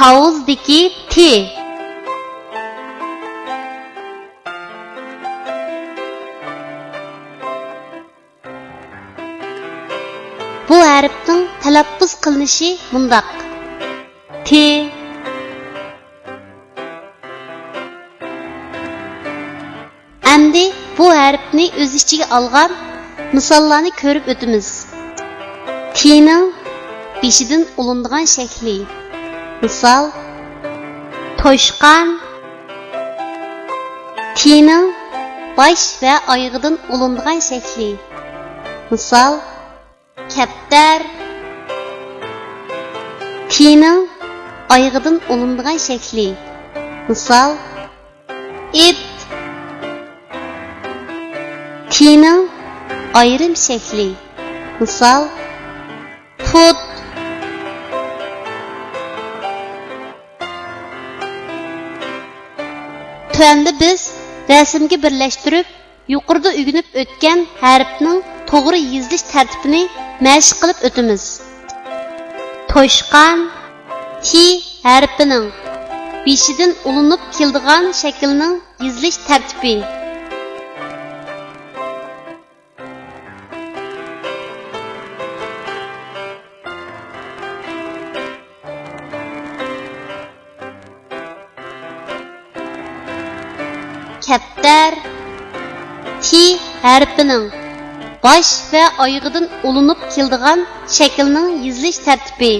Havuzdaki T. Bu harfning talaffuz qilinishi mundaq. T. Endi bu harfni o'z ichiga olgan misollarni ko'rib o'tamiz. T'ning beshidan ulinadigan shakli. Misol: to'shqan. T'ning bosh va oyog'idan ulinadigan shakli. Misol: kaptar. T'ning oyog'idan ulinadigan shakli. Misol: it. T'ning ayrim shakli. Misol: put. Tuanda biz rasmga birlashtirib, yuqorida o'rganib o'tgan harfning to'g'ri yozilish tartibini mashq qilib o'tamiz. To'shqan T harfining beshidan ulinib keladigan shaklning yozilish tartibi. Kaptar T harfining bosh va oyog'idan ulinib keladigan shaklning yozilish tartibi.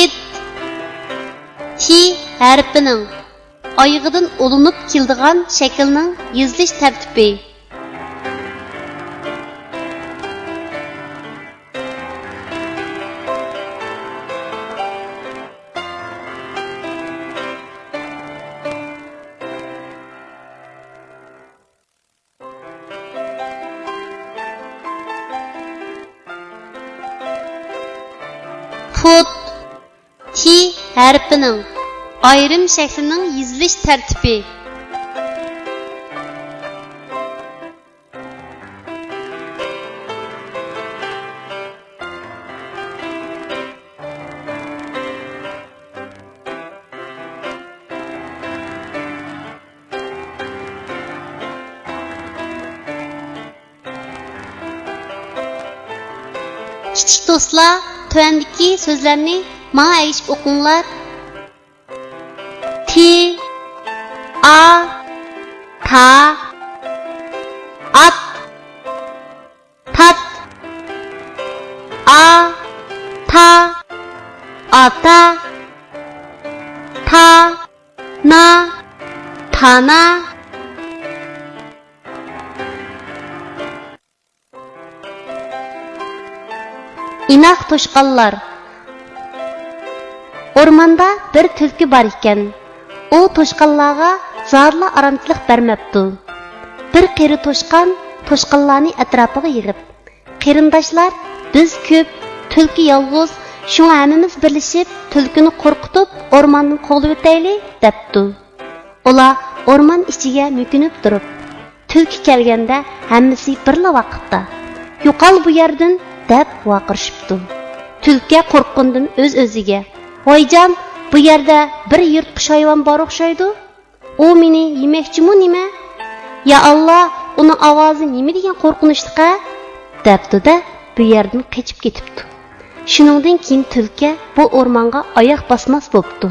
It T harfining oyog'idan ulinib keladigan shaklning yozilish tartibi. Put T harfining ayrim shaklining yozilish tartibi. Kichik do'stlar, tuandagi so'zlarni menga aytib o'qinglar. T A ta at tat A ta ata ta na tana İnaq to'shqanlar. O'rmonda bir tulki bor ekan. O to'shqanlarga zodla aramchilik bermabdi. Bir qeri to'shqan to'shqanlarni atrofiga yig'ib, "Qarindoshlar, biz ko'p, tulki yolg'iz, shunga hammamiz birlashib tulkini qo'rqitib, o'rmondan qo'g'lab o'taylik" debdi. Ular o'rmon ichiga mo'kinib turib, tulki kelganda hammasi birla vaqtda "Yo'qol bu yerdan" deb vaqirishibdi. Tulki qo'rqqandan o'z-o'ziga: "Voyjon, bu yerda bir yirtqich hayvon bor o'xshaydi. U meni yemoqchimi nima? Ya Alloh, uning ovozi nima degan qo'rqinchliqa?" debdi-da, bu yerdan qochib ketibdi. Shuningdan keyin tulki bu o'rmonga oyoq bosmas bo'pti.